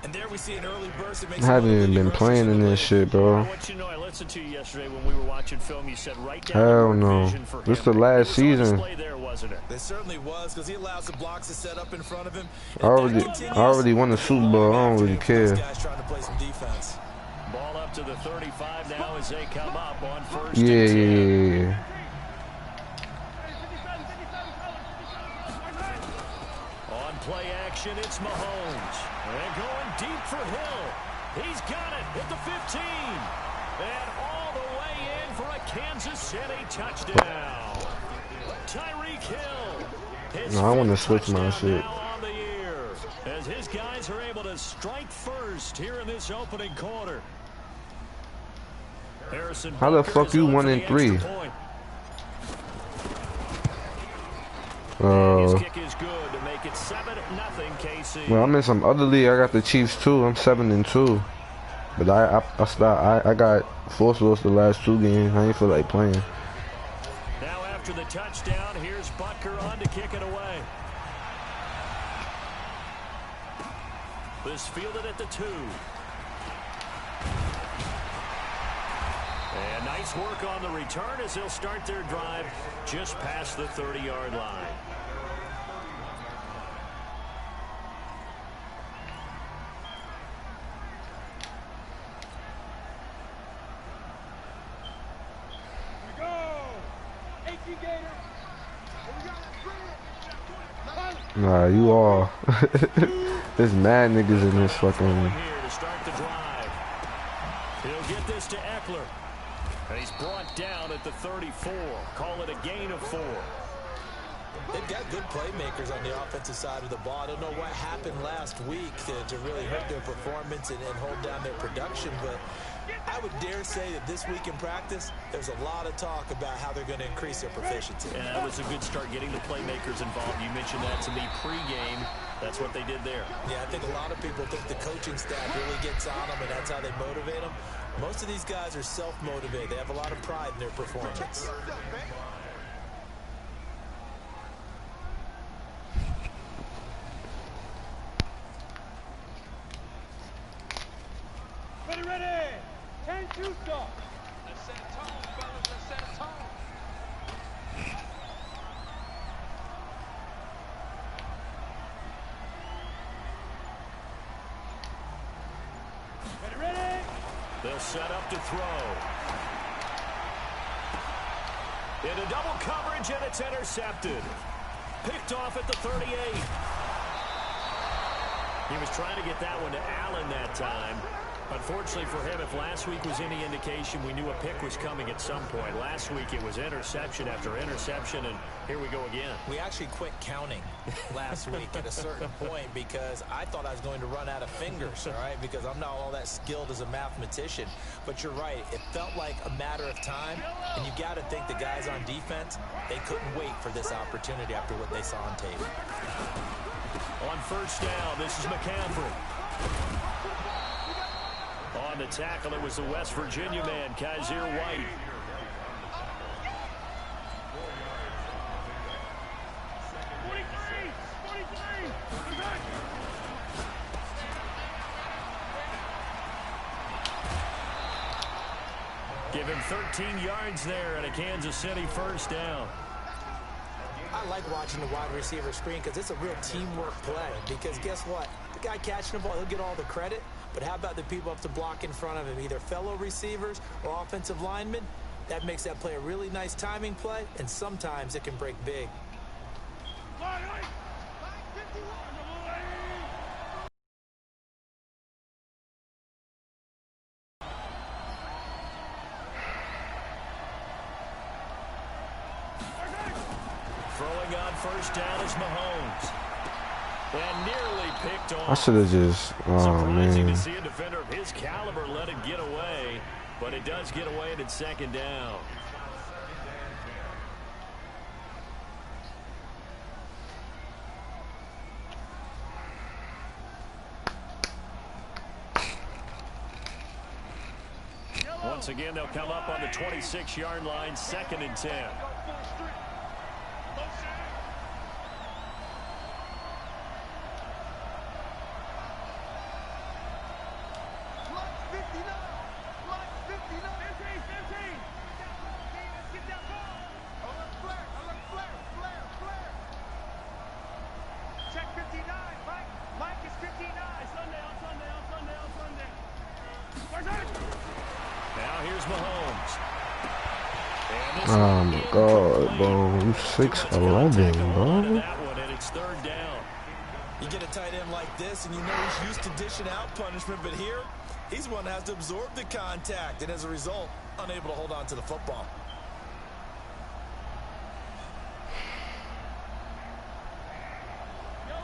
And there we see an early burst that makes I haven't even been playing in this shit, bro. I want you to know, I listened to you yesterday when we were watching film. You said right down Hell the no. vision for him. This the last season. There, wasn't it? There certainly was, because he allows the blocks to set up in front of him. I already won the Super Bowl. I don't really care. Guys trying to play some defense. Ball up to the 35 now as they come up on first. Yeah. On play action, it's Mahomes. And going deep for Hill. He's got it at the 15. And all the way in for a Kansas City touchdown. Tyreek Hill. No, I want to switch my shit. On the year, as his guys are able to strike first here in this opening quarter. How the fuck you 1 and 3? Well, I'm in some other league. I got the Chiefs too. I'm 7 and 2. But I got forced loss the last 2 games. I ain't feel like playing. Now after the touchdown, here's Butker on to kick it away. This fielded at the 2. And nice work on the return as they'll start their drive just past the 30-yard line. Nah, you all. There's mad niggas in this fucking. He'll get this to Eckler. And he's brought down at the 34. Call it a gain of 4. They've got good playmakers on the offensive side of the ball. I don't know what happened last week to really hurt their performance and hold down their production, but I would dare say that this week in practice, there's a lot of talk about how they're going to increase their proficiency. Yeah, that was a good start getting the playmakers involved. You mentioned that to me pregame. That's what they did there. Yeah, I think a lot of people think the coaching staff really gets on them, and that's how they motivate them. Most of these guys are self-motivated. They have a lot of pride in their performance. Ready! 10-2 stop. Let's set a tone, fellas. Let's set a tone. Ready? They'll set up to throw. Into double coverage, and it's intercepted. Picked off at the 38. He was trying to get that one to Allen that time. Unfortunately for him, if last week was any indication, we knew a pick was coming at some point. Last week it was interception after interception, and here we go again. We actually quit counting last week at a certain point because I thought I was going to run out of fingers, all right, because I'm not all that skilled as a mathematician. But you're right. It felt like a matter of time, and you got to think the guys on defense, they couldn't wait for this opportunity after what they saw on tape. On first down, this is McCaffrey. On the tackle, it was the West Virginia man, Kaiser White. Give him 13 yards there and a Kansas City first down. I like watching the wide receiver screen because it's a real teamwork play. Because guess what? The guy catching the ball, he'll get all the credit. But how about the people up to block in front of him, either fellow receivers or offensive linemen? That makes that play a really nice timing play, and sometimes it can break big. Throwing on first down is Mahomes. And nearly picked off. I should have just, Surprising man. to see a defender of his caliber let it get away, but it does get away and it's second down. Once again, they'll come up on the 26-yard line, 2nd and 10. check 59. Mike is 59. On Sunday. Now here's Mahomes. Oh my God, bro. You 6'11", bro. That one, and it's third down. You get a tight end like this, and you know he's used to dishing out punishment, but here, he's one that has to absorb the contact, and as a result, unable to hold on to the football.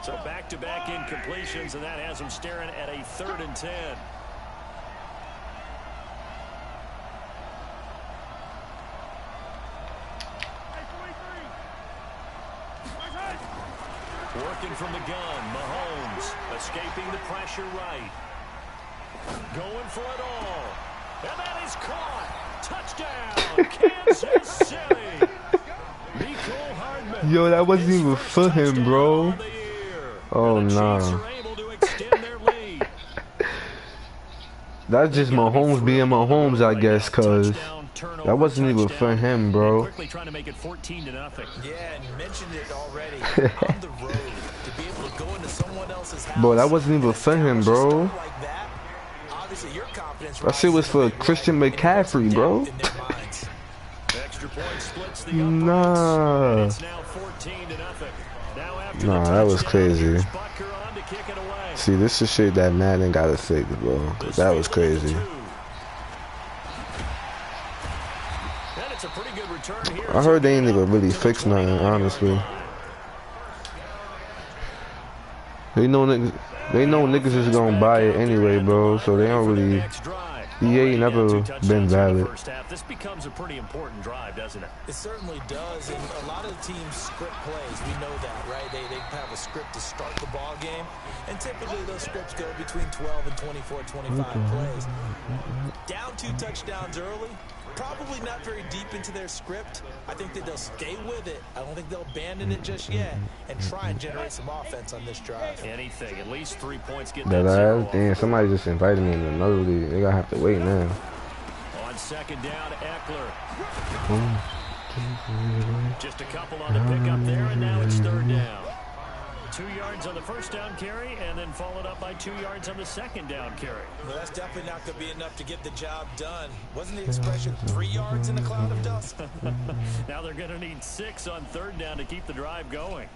So back-to-back incompletions, and that has him staring at a 3rd and 10. Working from the gun, Mahomes escaping the pressure right. Going for it all. And that is caught. Touchdown, Kansas City. Mecole Hardman. Yo, that wasn't even for him, bro. Oh, nah. That's just Mahomes being Mahomes, I guess, cause that wasn't even for him, bro. Quickly trying to make it 14-0. Yeah, and you mentioned it already. On the road, to be able to go into someone else's house. Bro, that wasn't even for him, bro. Like that, obviously your confidence That shit was for Christian McCaffrey, bro. Extra point splits the Nah. it's now 14-0. Now after Nah, that was crazy. Butker on to kick it away. See, this is shit that Madden gotta fix, bro. That was crazy. And it's a pretty good return here. I heard they ain't even really fix nothing, honestly. They know niggas is gonna buy it anyway, bro. So they don't really. EA never been valid. This becomes a pretty important drive, doesn't it? It certainly does, and a lot of the teams script plays. We know that, right? They have a script to start the ball game, and typically those scripts go between 12 and 24, 25 plays. Down 2 touchdowns early, probably not very deep into their script. I think that they'll stay with it. I don't think they'll abandon it just yet and try and generate some offense on this drive. Anything, at least 3 points get That that zero. damn, somebody just invited me in another league. They gotta have to wait now. On second down, Eckler. Just a couple on the pickup there, and now it's third down. 2 yards on the first down carry, and then followed up by 2 yards on the second down carry. Well, that's definitely not going to be enough to get the job done. Wasn't the expression 3 yards in a cloud of dust? Now they're going to need 6 on third down to keep the drive going.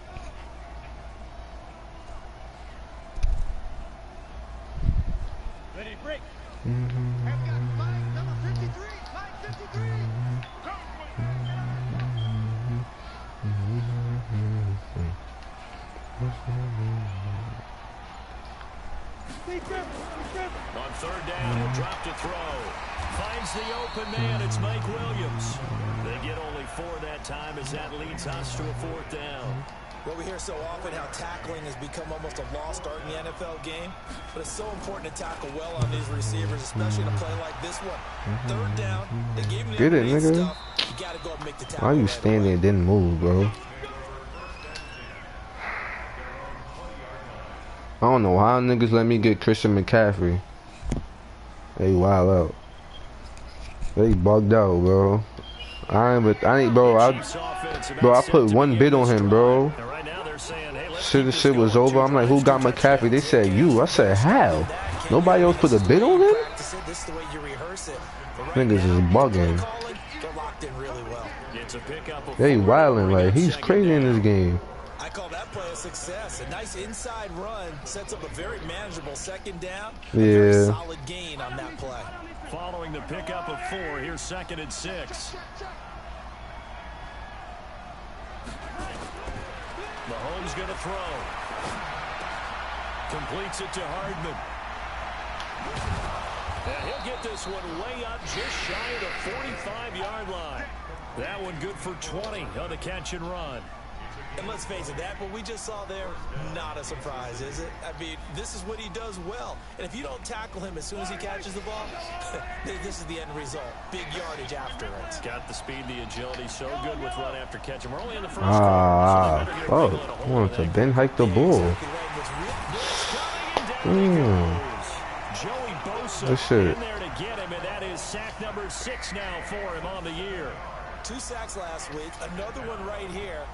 Ready, break. I've got line number 53. Line 53. On third down, he'll drop to throw. Finds the open man. It's Mike Williams. They get only 4 that time as that leads us to a 4th down. Well, we hear so often how tackling has become almost a lost art in the NFL game, but it's so important to tackle well on these receivers, especially in a play like this one. Third down, they gave him the Get it, underneath nigga. stuff. You gotta go up and make the tackle. Why you right standing away. and didn't move, bro? I don't know how niggas let me get Christian McCaffrey. They wild out. They bugged out, bro. I put 1 bid on him, bro. Shit was over. I'm like, who got McCaffrey? They said you. I said, how? Nobody else put a bid on him? Niggas is bugging. They wildin', like, he's crazy in this game. I call that play a success. A nice inside run sets up a very manageable second down. A very solid gain on that play. Following the pickup of 4, here's 2nd and 6. Mahomes going to throw. Completes it to Hardman. And he'll get this one way up just shy of the 45-yard line. That one good for 20 on the catch and run. And let's face it, that what we just saw there, not a surprise, is it? I mean, this is what he does well. And if you don't tackle him as soon as he catches the ball, this is the end result. Big yardage after it. Got the speed, the agility, so good with run after catch. And we're only in the first I wanted to Ben hike the ball. Joey Bosa This shit. in there to get him, and that is sack number 6 now for him on the year. 2 sacks last week, another one right here.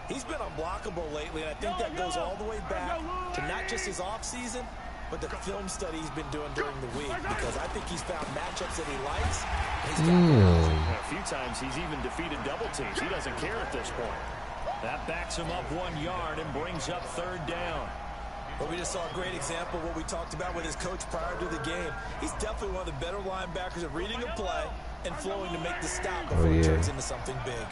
He's been unblockable lately, and I think that goes all the way back to not just his offseason, but the film study he's been doing during the week, because I think he's found matchups that he likes. A few times he's even defeated double teams. He doesn't care at this point. That backs him up 1 yard and brings up 3rd down. But we just saw a great example of what we talked about with his coach prior to the game. He's definitely one of the better linebackers at reading a play and flowing to make the stop before he turns into something big.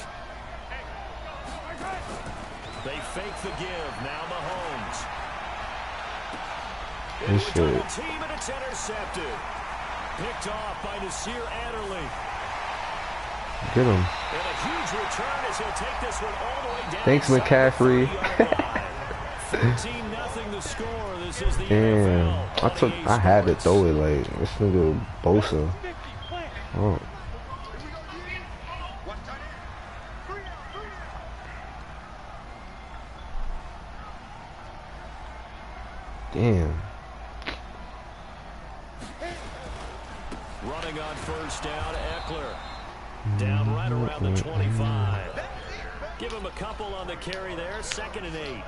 They fake the give. Now Mahomes. This shit. Double team, and it's intercepted. Picked off by Nasir Adderley. Get him. And a huge return as he'll take this one all the way down. Thanks, McCaffrey. 14-0 the score. This is the Damn. NFL. I had to throw it like this nigga Bosa. Oh. Damn. Running on 1st down, Eckler. Down right around the 25. Give him a couple on the carry there. 2nd and 8.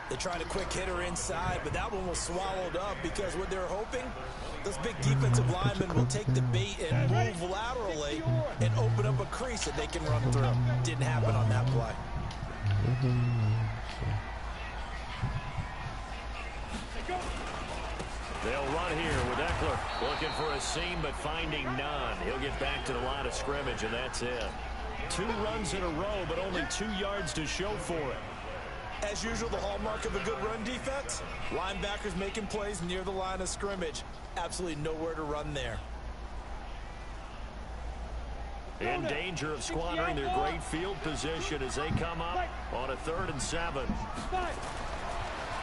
They tried a quick hitter inside, but that one was swallowed up because what they're hoping, those big defensive linemen will take the bait and move laterally and open up a crease that they can run through. Didn't happen on that play. They'll run here with Eckler. Looking for a seam, but finding none. He'll get back to the line of scrimmage, and that's it. 2 runs in a row, but only 2 yards to show for it. As usual, the hallmark of a good run defense, linebackers making plays near the line of scrimmage. Absolutely nowhere to run there. In danger of squandering their great field position as they come up on a 3rd and 7.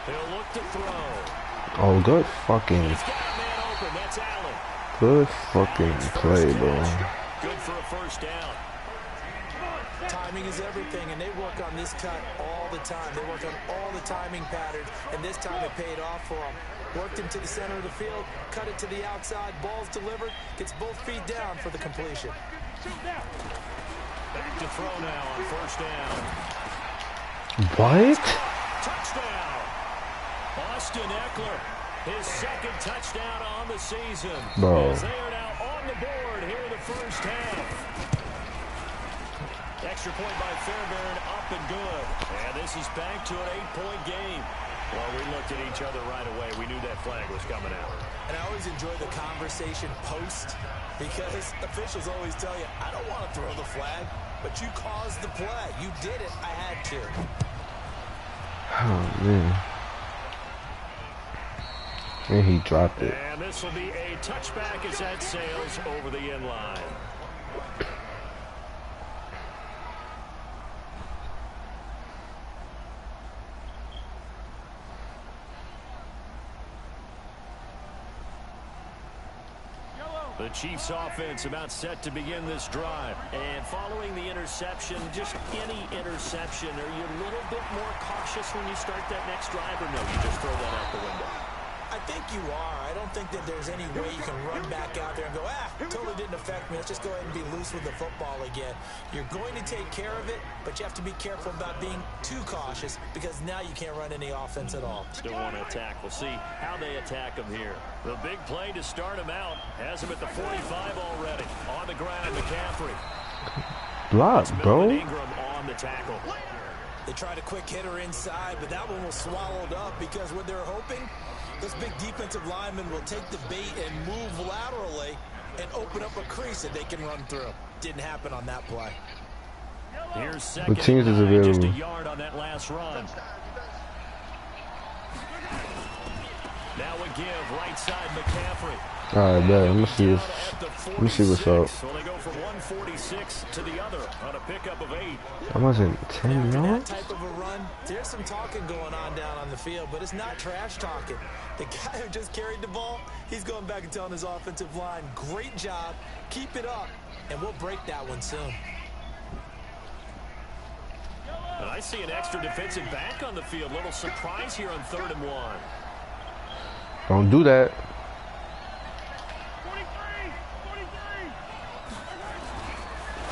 He'll look to throw. Oh, good fucking. He's got a man open. That's Allen. Good fucking play, bro. Good for a 1st down. Timing is everything, and they work on this cut all the time. They work on all the timing patterns, and this time it paid off for them. Worked him to the center of the field, cut it to the outside, ball's delivered, gets both feet down for the completion. Back to throw now on 1st down. What? Touchdown. Austin Eckler, his 2nd touchdown on the season. Bro. As they are now on the board here in the 1st half. Extra point by Fairbairn, up and good. And this is back to an 8-point game. Well, we looked at each other right away. We knew that flag was coming out. And I always enjoy the conversation post, because officials always tell you, I don't want to throw the flag, but you caused the play. You did it. I had to. Oh, man. And he dropped it. And this will be a touchback as that sails over the end line. The Chiefs offense about set to begin this drive. And following the interception, just any interception, are you a little bit more cautious when you start that next drive, or no, you just throw that out the window? I think you are. I don't think that there's any way you can run back out there and go, totally didn't affect me. Let's just go ahead and be loose with the football again. You're going to take care of it, but you have to be careful about being too cautious, because now you can't run any offense at all. Still want to attack. We'll see how they attack him here. The big play to start him out has him at the 45 already. On the ground, McCaffrey. Block, bro. Ingram on the tackle. They tried a quick hitter inside, but that one was swallowed up, because what they're hoping, this big defensive lineman will take the bait and move laterally and open up a crease that they can run through. Didn't happen on that play. Here's 2nd teams is available. just a yard on that last run. Now a give, right side McCaffrey. All right, bet. Let me see this. Let me see what's up. Well, they go from 146 to the other on a pickup of 8. I wasn't 10 That yards. type of a run, there's some talking going on down on the field, but it's not trash talking. The guy who just carried the ball, he's going back and telling his offensive line, great job, keep it up, and we'll break that one soon. And I see an extra defensive back on the field. Little surprise here on 3rd and 1. Don't do that.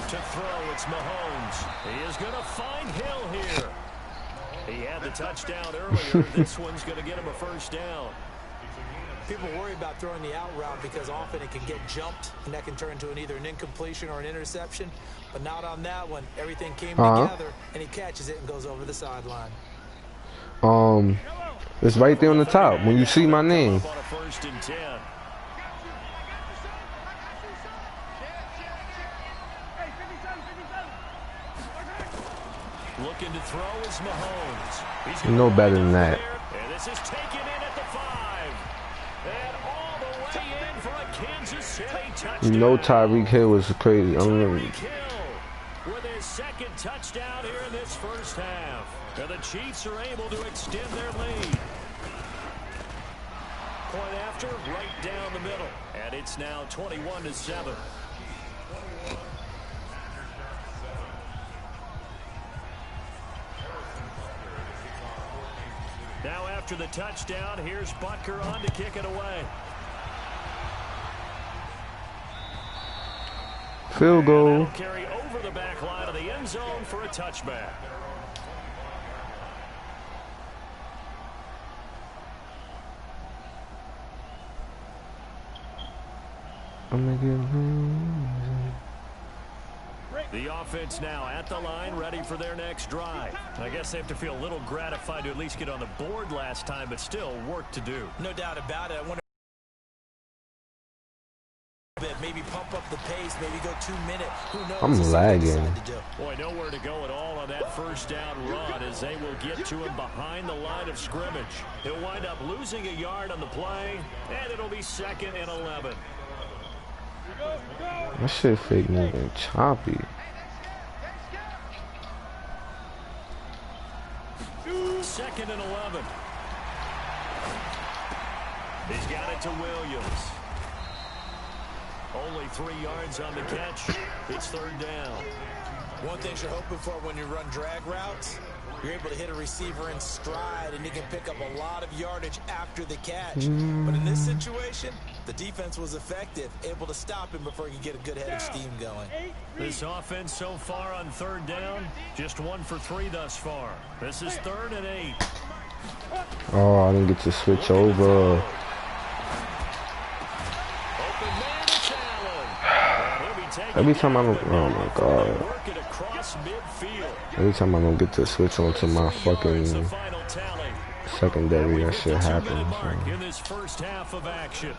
To throw, it's Mahomes. He is going to find Hill here. He had the touchdown earlier. This one's going to get him a first down. People worry about throwing the out route because often it can get jumped, and that can turn into either an incompletion or an interception. But not on that one. Everything came together, and he catches it and goes over the sideline. It's right there on the top when you see my name. On a 1st and 10. Looking to throw is Mahomes. You know better than that. And this is taken in at the 5. And all the way in for a Kansas City touchdown. You know Tyreek Hill was crazy. Tyreek Hill with his 2nd touchdown here in this first half. And the Chiefs are able to extend their lead. Point after, right down the middle. And it's now 21-7. Now after the touchdown, here's Butker on to kick it away. Field goal. Carry over the back line of the end zone for a touchback. The offense now at the line, ready for their next drive. I guess they have to feel a little gratified to at least get on the board last time, but still work to do. No doubt about it. I wonder maybe pump up the pace, maybe go 2 minutes. Who knows? I'm lagging. Boy, nowhere to go at all on that first down run as they will get to him behind the line of scrimmage. He'll wind up losing a yard on the play, and it'll be 2nd and 11. That shit fake moving choppy. Second and 11. He's got it to Williams. Only 3 yards on the catch. It's 3rd down. One thing you're hoping for when you run drag routes, you're able to hit a receiver in stride, and he can pick up a lot of yardage after the catch. But in this situation, the defense was effective, able to stop him before he could get a good head of steam going. This offense so far on 3rd down, just 1 for 3 thus far. This is 3rd and 8. Oh, I didn't get to switch over. Every time I don't, oh my god. Every time I don't get to switch onto my fucking secondary, that shit happens. In this first half of action.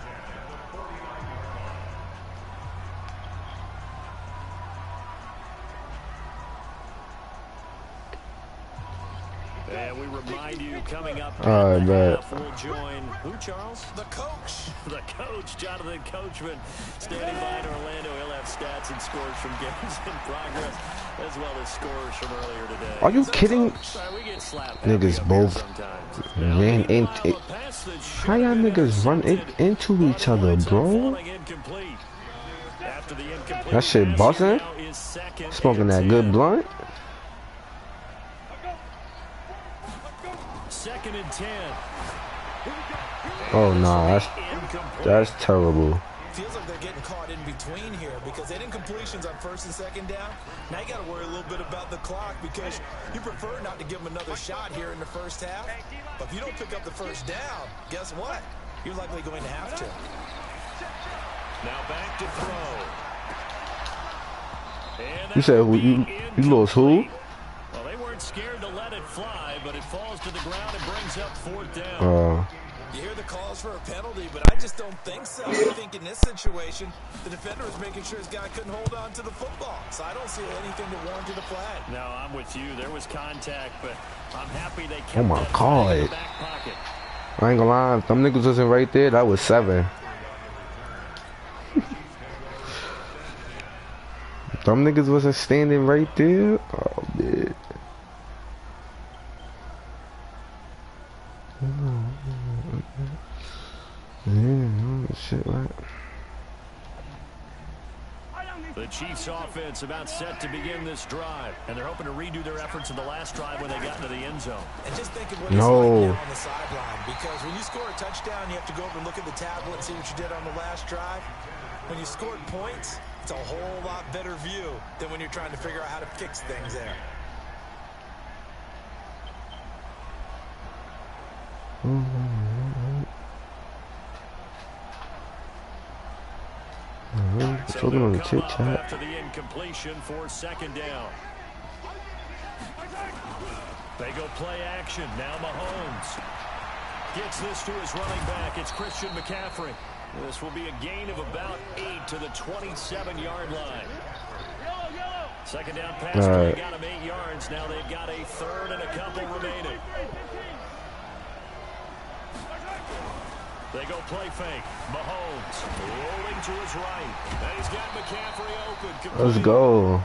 And we remind you, coming up in the half, we'll join who, Charles? The coach. The coach, Jonathan Coachman, standing by in Orlando. He'll have stats and scores from games in progress, as well as scores from earlier today. Are you kidding? We get slapped Niggas both ran into. How y'all niggas run into each other, bro? That shit buzzing? Smoking that good blunt? 2nd and 10. Oh no, that's terrible. Feels like they're getting caught in between here because they didn't completions on 1st and 2nd down. Now you got to worry a little bit about the clock because you prefer not to give them another shot here in the first half. But if you don't pick up the 1st down, guess what? You're likely going to have to. Now back to throw. And you said you lost who? Well, they weren't scared to let it fly, but it falls to the ground and brings up 4th down. You hear the calls for a penalty, but I just don't think so. I think in this situation, the defender was making sure his guy couldn't hold on to the football. So I don't see anything that warranted a flag. No, I'm with you. There was contact, but I'm happy they kept oh my god. in the back pocket. I ain't gonna lie, if them niggas wasn't right there, that was 7. If them niggas wasn't standing right there, oh man. Yeah, shit, right? The Chiefs offense about set to begin this drive, and they're hoping to redo their efforts in the last drive when they got into the end zone. And just think of what it's like now on the sideline, because when you score a touchdown, you have to go over and look at the tablet and see what you did on the last drive. When you scored points, it's a whole lot better view than when you're trying to figure out how to fix things there. Talking on the chit chat. After the incompletion for second down. They go play action. Now Mahomes gets this to his running back. It's Christian McCaffrey. This will be a gain of about 8 to the 27-yard line. Second down pass. They got him 8 yards. Now they've got a third and a couple remaining. They go play fake. Mahomes rolling to his right. And he's got McCaffrey open. Let's go.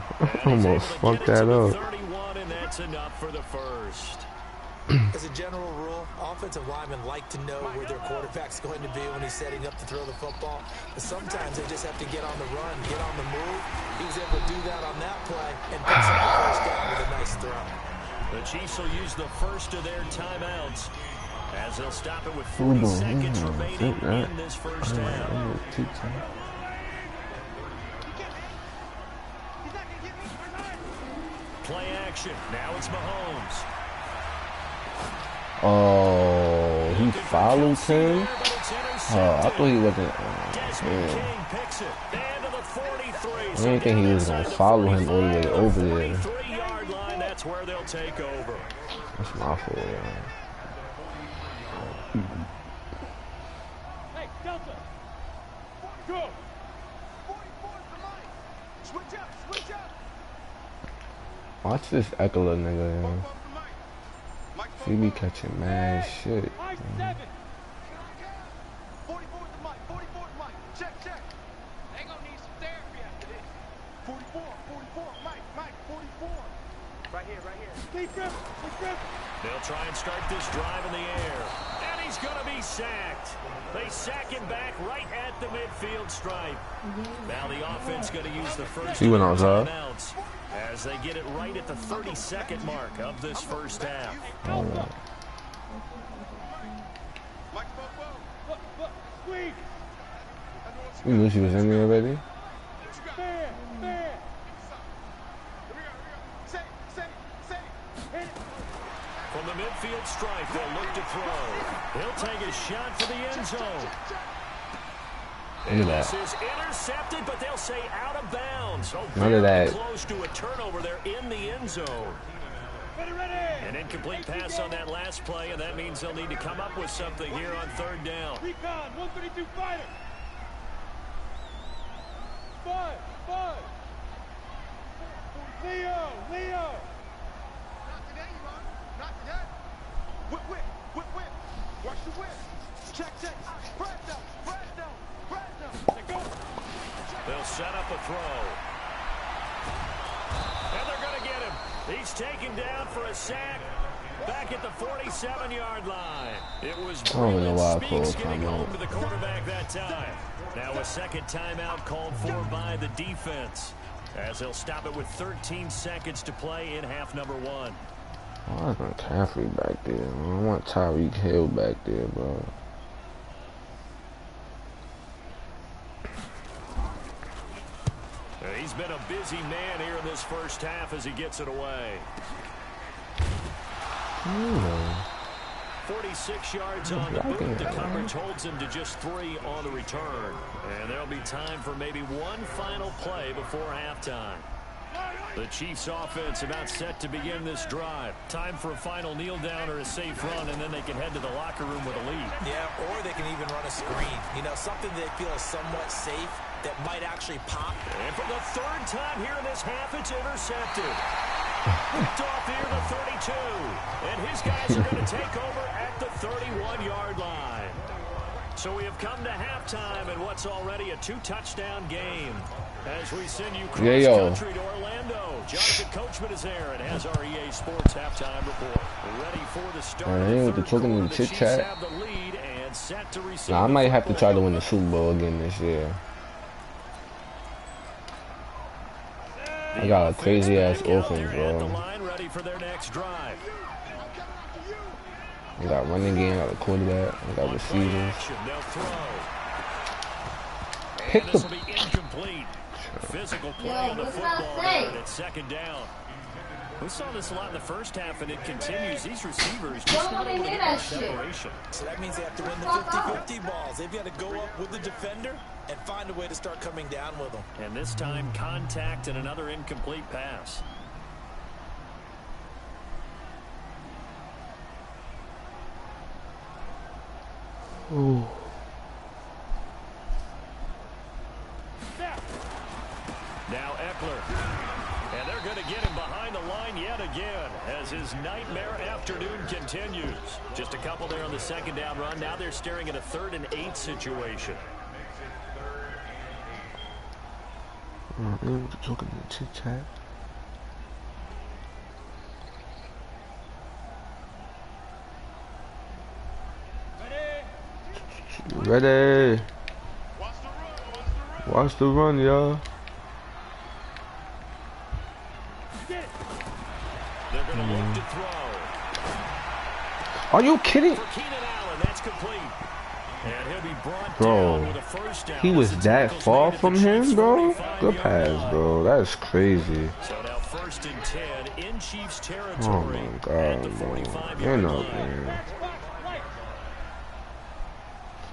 Almost fucked that up. 31, and that's enough for the first. As a general rule, offensive linemen like to know where their quarterback's going to be when he's setting up to throw the football. But sometimes they just have to get on the run, get on the move. He was able to do that on that play and picks up the first down with a nice throw. The Chiefs will use the first of their timeouts as they'll stop it with 40 seconds remaining in this first half. Play action. Now it's Mahomes. Oh, he followed him? Oh, I thought he wasn't. I didn't think he was going to follow him all the way over there. That's where they'll take over. That's my fault, man. Hey, Delta. Go. 44 to Mike. Switch up, switch up. Watch this Eckler nigga, yo. He be catching mad shit. 44 to Mike, 44 to Mike. Check, check. They gonna need some therapy after this. 44, 44, Mike, 44. Right here, right here. Keep grip. They'll try and start this drive in the air. And he's going to be sacked. They sack him back right at the midfield stripe. Now the offense going to use the first He went outside as they get it right at the 32nd mark of this first half. You knew she was in there already? From the midfield stripe, they'll look to throw. He'll take a shot for the end zone. Look at that. This is intercepted, but they'll say out of bounds. So Look at that. Close to a turnover there in the end zone. An incomplete pass on that last play, and that means they'll need to come up with something here on third down. Recon, 132 fighter. Five. Leo. Not today, man. Not today. Whip. Watch the whip. Check. Press down. Go. They'll set up a throw. And they're going to get him. He's taken down for a sack back at the 47-yard line. It was Braylon Speaks getting home to the quarterback that time. Now a second timeout called for by the defense as they'll stop it with 13 seconds to play in half number one. I want McCaffrey back there, man. I want Tyreek Hill back there, bro. He's been a busy man here in this first half as he gets it away. 46 yards on the boot. The coverage holds him to just 3 on the return. And there'll be time for maybe one final play before halftime. The Chiefs offense about set to begin this drive. Time for a final kneel down or a safe run, and then they can head to the locker room with a lead. Yeah, or they can even run a screen. You know, something they feel is somewhat safe that might actually pop. And for the third time here in this half, it's intercepted. Picked off here the 32. And his guys are going to take over at the 31-yard line. So we have come to halftime in what's already a 2-touchdown game. As we send you cross-country to Orlando, Jonathan Coachman is there and has our EA Sports halftime report. Ready for the start of the third quarter. The Chiefs have the lead and set to receive. I might have to try to win the Super Bowl again this year. I got a crazy-ass offense, bro. Ready for their next drive. I got running game, I got a quarterback, I got receivers. Pick this will be incomplete. Physical play on the football, and it's second down. We saw this a lot in the first half, and it continues. These receivers just not able to get that separation. So that means they have to win the 50-50 balls. They've got to go up with the defender and find a way to start coming down with them. And this time, contact and another incomplete pass. Ooh. Now Eckler. And they're going to get him behind the line yet again as his nightmare afternoon continues. Just a couple there on the second down run. Now they're staring at a 3rd and 8 situation. Talking to chit-chat. Ready. Watch the run, y'all. They're going to look to throw. Are you kidding? For Keenan Allen, that's complete. And he'll be brought Bro, down with a first down. he was that far from him, bro? Good pass, bro. That's crazy. So now 1st and 10 in Chiefs territory. Oh my God, bro. You're not, man.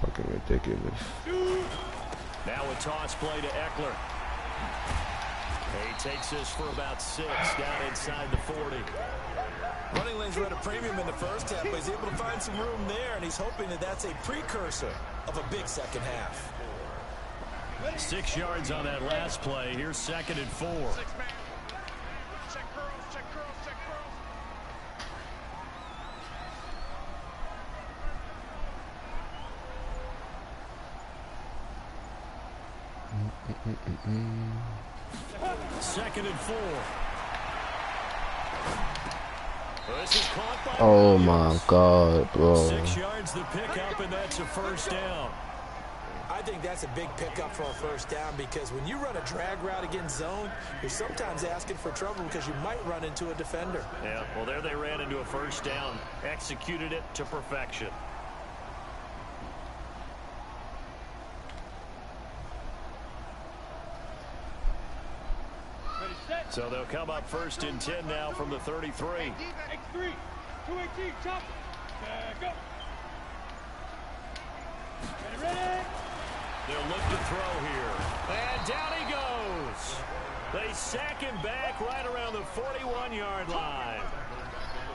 Fucking ridiculous. Now a toss play to Eckler. He takes this for about 6 down inside the 40. Running lanes were at a premium in the first half, but he's able to find some room there, and he's hoping that that's a precursor of a big second half. 6 yards on that last play. Here's 2nd and 4. Check curls, check curls, check curls. Second and 4. This is caught by Oh my God, bro. 6 yards the pickup, and that's a first down. I think that's a big pickup for a first down because when you run a drag route against zone, you're sometimes asking for trouble because you might run into a defender. Yeah, well, there they ran into a first down. Executed it to perfection. So they'll come up 1st and 10 now from the 33. X3, 218, chop. Go. Ready? They'll look to throw here. And down he goes. They sack him back right around the 41-yard line.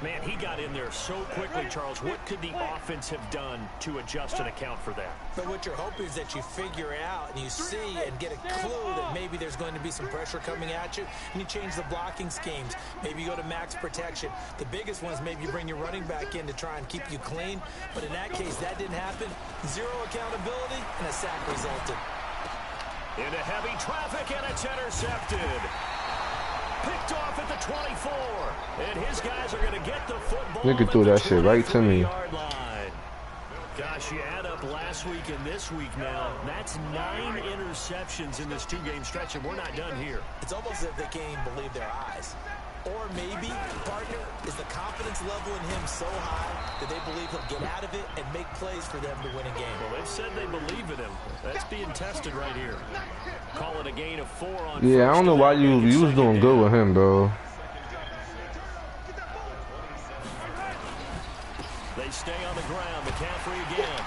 Man, he got in there so quickly, Charles. What could the offense have done to adjust and account for that? But what you're hoping is that you figure out and you see and get a clue that maybe there's going to be some pressure coming at you, and you change the blocking schemes. Maybe you go to max protection. The biggest one is maybe you bring your running back in to try and keep you clean. But in that case, that didn't happen. 0 accountability, and a sack resulted. Into heavy traffic, and it's intercepted. Picked off at the 24, and his guys are going to get the football. Nigga threw that shit right to me. Gosh, you add up last week and this week now. That's 9 interceptions in this 2-game stretch, and we're not done here. It's almost as if they can't even believe their eyes. Or maybe, partner, is the confidence level in him so high that they believe he'll get out of it and make plays for them to win a game. Well, they've said they believe in him. That's being tested right here. Call it a gain of 4 on Yeah, I don't know why you was doing good with him, bro. They stay on the ground. McCaffrey again.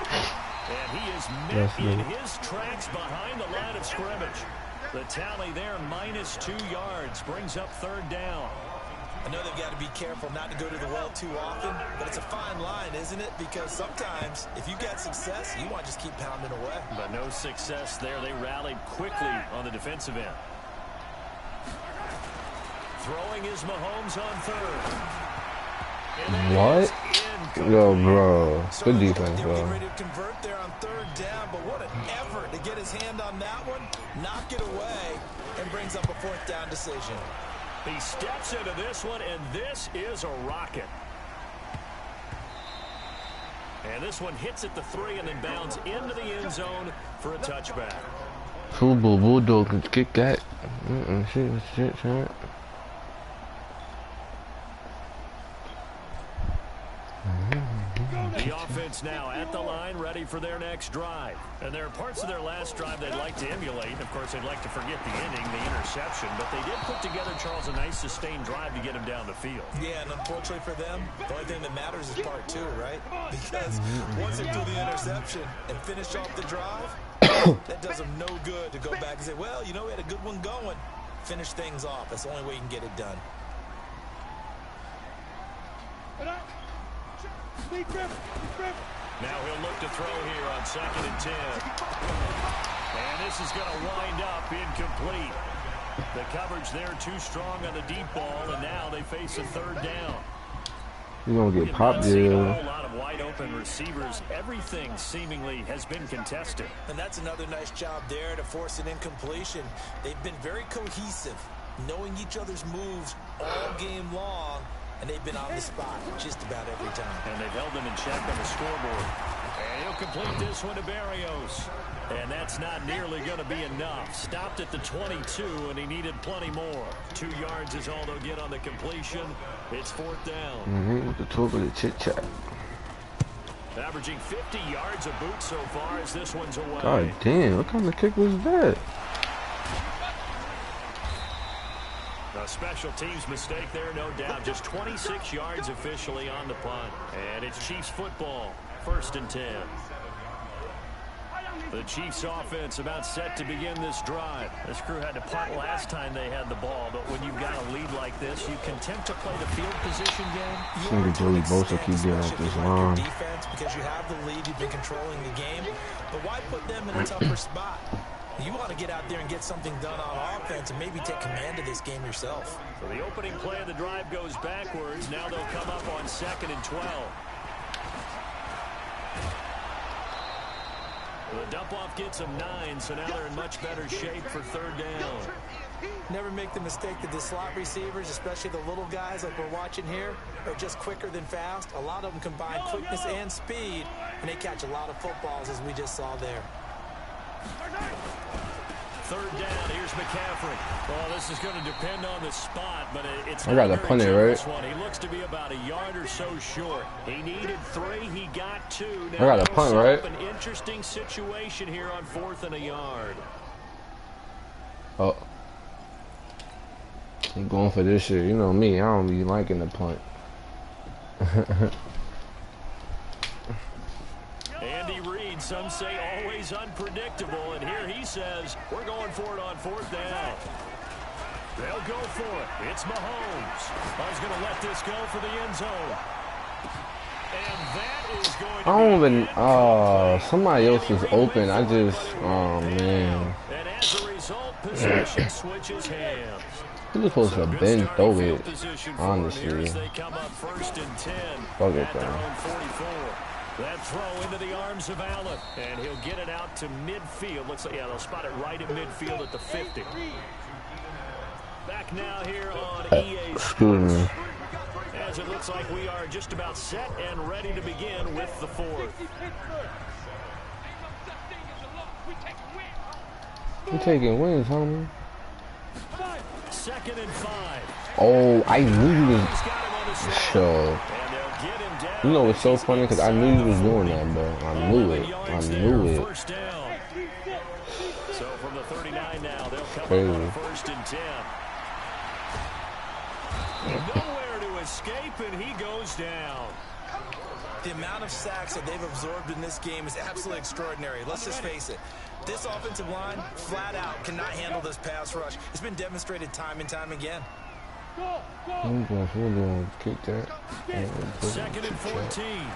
And he is met in his tracks behind the line of scrimmage. The tally there, -2 yards, brings up 3rd down. I know they've got to be careful not to go to the well too often, but it's a fine line, isn't it? Because sometimes, if you got success, you want to just keep pounding away. But no success there. They rallied quickly on the defensive end. Throwing is Mahomes on 3rd. What? Yo, bro. Good defense, They were getting bro. ready to convert there on 3rd down, but what an effort to get his hand on that one, knock it away, and brings up a 4th down decision. He steps into this one, and this is a rocket. And this one hits at the 3 and then bounds into the end zone for a touchback. Football Bulldog can kick that. Shit. The offense now at the line, ready for their next drive. And there are parts of their last drive they'd like to emulate. Of course, they'd like to forget the inning, the interception. But they did put together, Charles, a nice sustained drive to get him down the field. Yeah, and unfortunately for them, the only thing that matters is part two, right? Because once they do the interception and finish off the drive, that does them no good to go back and say, well, you know, we had a good one going. Finish things off. That's the only way you can get it done. Now he'll look to throw here on 2nd and 10. And this is going to wind up incomplete. The coverage there too strong on the deep ball, and now they face a 3rd down. You're going to get popped, A yeah. whole lot of wide open receivers. Everything seemingly has been contested. And that's another nice job there to force an incompletion. They've been very cohesive, knowing each other's moves all game long, and they've been on the spot just about every time. And they've held them in check on the scoreboard. And he'll complete this one to Berrios. And that's not nearly going to be enough. Stopped at the 22, and he needed plenty more. 2 yards is all they'll get on the completion. It's 4th down. With the talk of the chit-chat. Averaging 50 yards a boot so far as this one's away. God damn, what kind of kick was that? A special teams mistake there, no doubt. Just 26 yards officially on the punt. And it's Chiefs football. 1st and 10. The Chiefs offense about set to begin this drive. This crew had to punt last time they had the ball, but when you've got a lead like this, you can attempt to play the field position game. Maybe Joey Bosa keep getting off this line. Defense, because you have the lead, you've been controlling the game, but why put them in a tougher spot? You want to get out there and get something done on offense and maybe take command of this game yourself. So the opening play of the drive goes backwards. Now they'll come up on 2nd and 12. The dump-off gets them 9, so now they're in much better shape for 3rd down. Never make the mistake that the slot receivers, especially the little guys like we're watching here, are just quicker than fast. A lot of them combine quickness and speed, and they catch a lot of footballs, as we just saw there. 3rd down, here's McCaffrey. Well, this is going to depend on the spot, but it's I got to punt it, right? One. He looks to be about a yard or so short. He needed 3, he got 2. Now I got to punt, right? An interesting situation here on 4th and a yard. Oh. I'm going for this shit. You know me, I don't be liking the punt. Andy Reid, some say always unpredictable, and here he says, we're going for it on 4th down. They'll go for it. It's Mahomes. He's going to let this go for the end zone. And that is going to I don't even, somebody else is open. I just, oh man. And as a result, possession switches hands. He was supposed to bend throw it, honestly. They come up 1st and 10 Fuck it, at their man. own 44. That throw into the arms of Allen, and he'll get it out to midfield. Looks like, yeah, they'll spot it right at midfield at the 50. Back now here on EA Excuse me. as it looks like we are just about set and ready to begin with the 4th. You taking wins, homie? 2nd and 5. Oh, I knew you was. He's got him on the slope. Sure. And they'll get him down. You know what's so funny? Because I knew you was doing that, bro. I knew it. I knew it. 1st down. So from the 39 now, they'll come Crazy. up on 1st and 10. Nowhere to escape, and he goes down. The amount of sacks that they've absorbed in this game is absolutely extraordinary. Let's just face it. This offensive line, flat out, cannot handle this pass rush. It's been demonstrated time and time again. I'm going to kick that. 2nd and 14.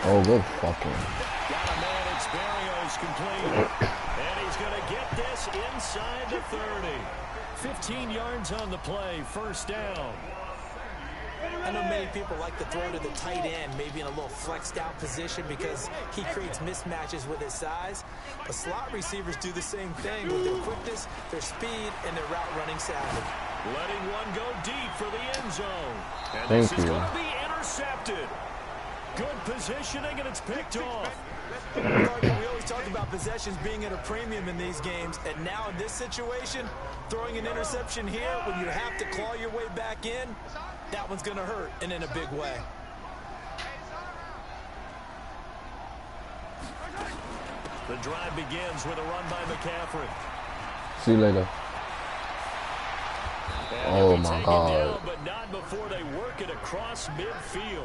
Oh, go fucking. Got a man, it's Berrios complete. And he's going to get this inside the 30. 15 yards on the play, 1st down. I know many people like to throw to the tight end, maybe in a little flexed out position because he creates mismatches with his size. But slot receivers do the same thing with their quickness, their speed, and their route running savvy. Letting one go deep for the end zone. And Thank this is you. going to be intercepted. Good positioning, and it's picked off. Gardner, we always talk about possessions being at a premium in these games, and now in this situation, throwing an interception here when you have to claw your way back in, that one's going to hurt, and in a big way. The drive begins with a run by McCaffrey. See you later. Oh my God. Down, but not before they work it across midfield.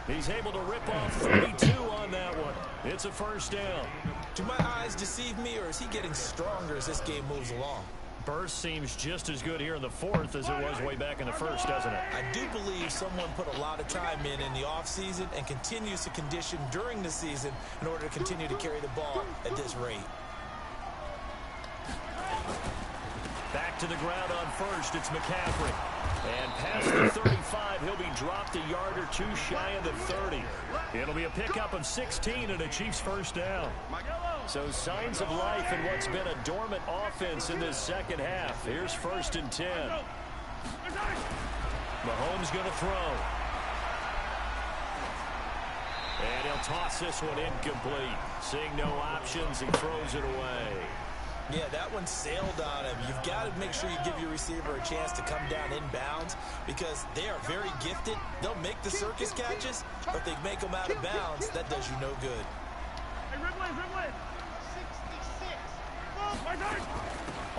He's able to rip off 32 on that one. It's a first down. Do my eyes deceive me, or is he getting stronger as this game moves along? Burst seems just as good here in the fourth as it was way back in the first, doesn't it? I do believe someone put a lot of time in the offseason and continues to condition during the season in order to continue to carry the ball at this rate. Back to the ground on first, it's McCaffrey. And past the 35, he'll be dropped a yard or two shy of the 30. It'll be a pickup of 16 and a Chiefs first down. So signs of life in what's been a dormant offense in this second half. Here's 1st and 10. Mahomes going to throw. And he'll toss this one incomplete. Seeing no options, he throws it away. Yeah, that one sailed on him. You've got to make sure you give your receiver a chance to come down inbounds because they are very gifted. They'll make the circus catches, but if they make them out of bounds, that does you no good. Hey, Ridley. 66.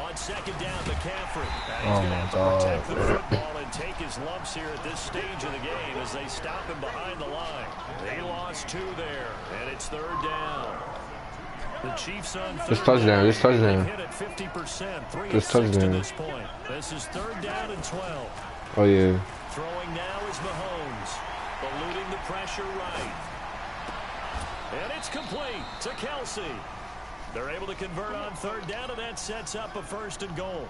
On second down, McCaffrey. He's Oh going to my have to God. protect the football and take his lumps here at this stage of the game as they stop him behind the line. They lost 2 there, and it's 3rd down. The Chiefs on third touchdown, this touchdown. Hit at 50%, 3 This of 6 touchdown. to this point. This is 3rd down and 12. Oh yeah. Throwing now is Mahomes, eluding the pressure right. And it's complete to Kelsey. They're able to convert on 3rd down, and that sets up a 1st and goal.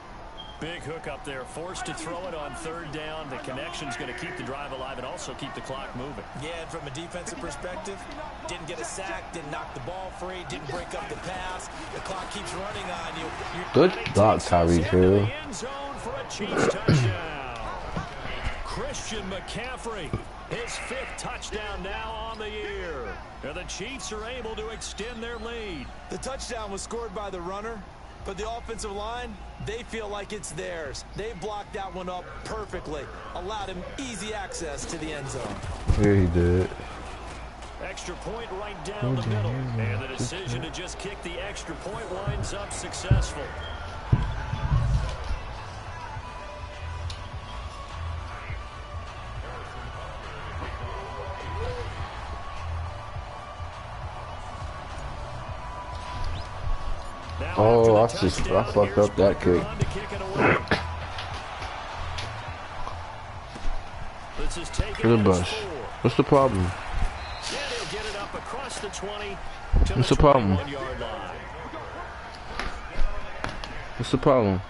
Big hook up there, forced to throw it on 3rd down. The connection's going to keep the drive alive and also keep the clock moving. Yeah, and from a defensive perspective, didn't get a sack, didn't knock the ball free, didn't break up the pass. The clock keeps running on you. Good block, Tyreek Hill. End zone for a Chiefs touchdown. Christian McCaffrey, his 5th touchdown now on the year. And the Chiefs are able to extend their lead. The touchdown was scored by the runner, but the offensive line, they feel like it's theirs. They blocked that one up perfectly, allowed him easy access to the end zone. Yeah, he did. Extra point right down the middle. And the decision to just kick the extra point winds up successful. Oh, I fucked up that kick. To the bus. What's the problem? What's the problem? What's the problem?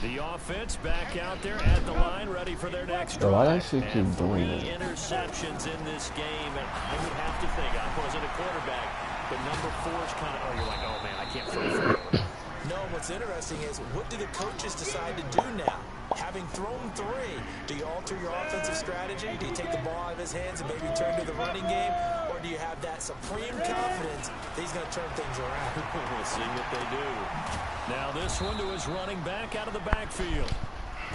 The offense back out there at the line, ready for their next drive. Why that shit keep doing that? 3 that? interceptions in this game, and I would have to think, I wasn't a quarterback, but number 4 is kind of, oh, you're like, oh man, I can't throw for it. No, what's interesting is, what do the coaches decide to do now? Having thrown 3, do you alter your offensive strategy? Do you take the ball out of his hands and maybe turn to the running game? Or do you have that supreme confidence that he's going to turn things around? We'll see what they do. Now this one to his running back out of the backfield.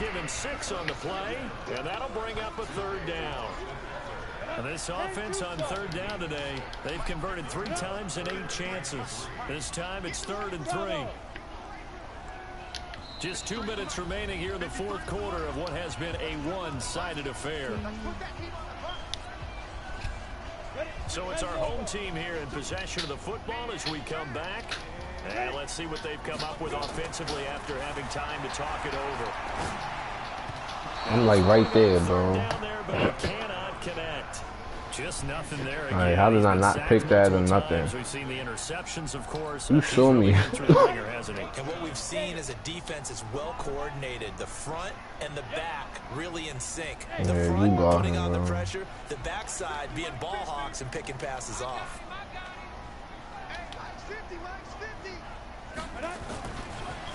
Give him 6 on the play, and that'll bring up a 3rd down. And this offense on 3rd down today, they've converted 3 times in 8 chances. This time it's 3rd and 3. Just 2 minutes remaining here in the 4th quarter of what has been a one-sided affair. So it's our home team here in possession of the football as we come back. And let's see what they've come up with offensively after having time to talk it over. I'm like right there, bro. Down there, but he cannot connect. Just nothing there again. All right, how did I not pick that or nothing? We've seen the interceptions, of course. You show me. And what we've seen is a defense is well coordinated. The front and the back really in sync. The Yeah, front you got putting him, on the bro. pressure. The backside being ball hawks and picking passes off.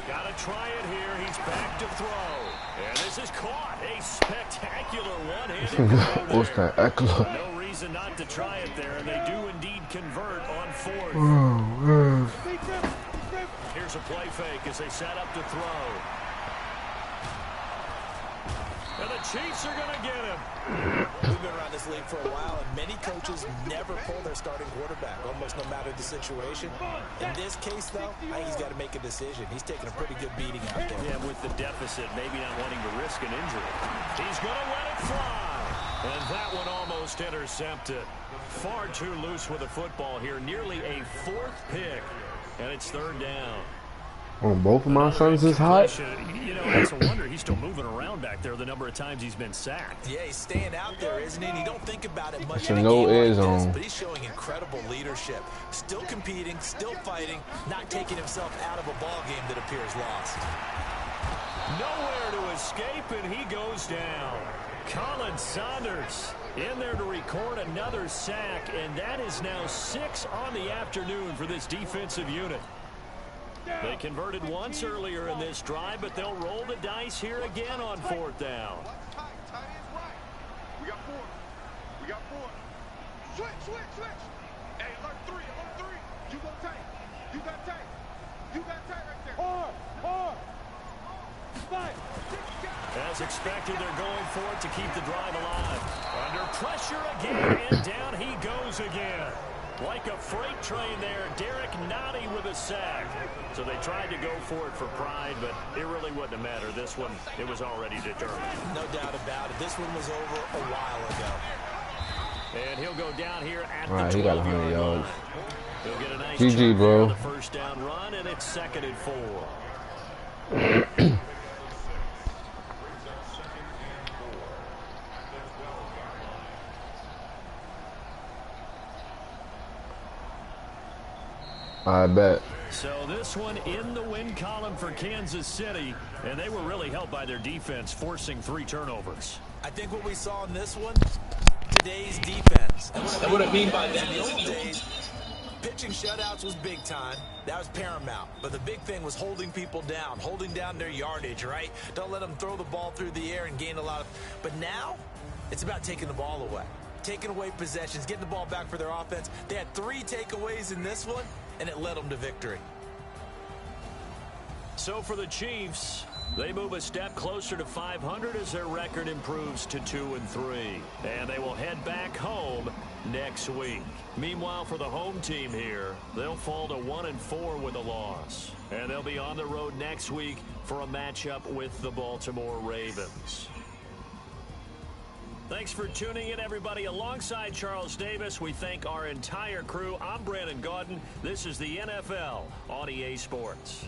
Got to try it here. He's back to throw. And this is caught. A spectacular one-handed What's that? Eckler. No reason not to try it there, and they do indeed convert on 4th. Here's a play fake as they set up to throw. And the Chiefs are going to get him. We've been around this league for a while, and many coaches never pull their starting quarterback, almost no matter the situation. In this case, though, I think he's got to make a decision. He's taking a pretty good beating out there. Yeah, with the deficit, maybe not wanting to risk an injury. He's going to let it fly. And that one almost intercepted. Far too loose with the football here. Nearly a 4th pick. And it's 3rd down. On both of my sons is hot. You know, it's a wonder he's still moving around back there the number of times he's been sacked. Yeah, he's staying out there, isn't he? And you don't think about it much in a no game like this, but he's showing incredible leadership. Still competing, still fighting, not taking himself out of a ball game that appears lost. Nowhere to escape, and he goes down. Colin Saunders in there to record another sack, and that is now 6 on the afternoon for this defensive unit. They converted once earlier in this drive, but they'll roll the dice here again on 4th down. We got 4. We got 4. Switch. Hey, alert 3. You go tight. You got tight. You got tight right there. Hard. 5. As expected, they're going for it to keep the drive alive. Under pressure again, and down he goes again. Like a freight train there, Derek Nottie with a sack. So they tried to go for it for pride, but it really wouldn't have mattered. This one, it was already determined. No doubt about it. This one was over a while ago. And he'll go down here at the 12-yard he got 100 yards. line. He'll get a nice GG, bro. the 1st down run, and it's 2nd and 4. I bet. So this one in the win column for Kansas City, and they were really helped by their defense, forcing 3 turnovers. I think what we saw in this one, today's defense. And what I mean by that is in the old days, pitching shutouts was big time. That was paramount. But the big thing was holding people down, holding down their yardage, right? Don't let them throw the ball through the air and gain a lot of... But now, it's about taking the ball away. Taking away possessions, getting the ball back for their offense. They had 3 takeaways in this one, and it led them to victory. So for the Chiefs, they move a step closer to 500 as their record improves to 2-3. And they will head back home next week. Meanwhile, for the home team here, they'll fall to 1-4 with a loss. And they'll be on the road next week for a matchup with the Baltimore Ravens. Thanks for tuning in, everybody. Alongside Charles Davis, we thank our entire crew. I'm Brandon Gaudin. This is the NFL on EA Sports.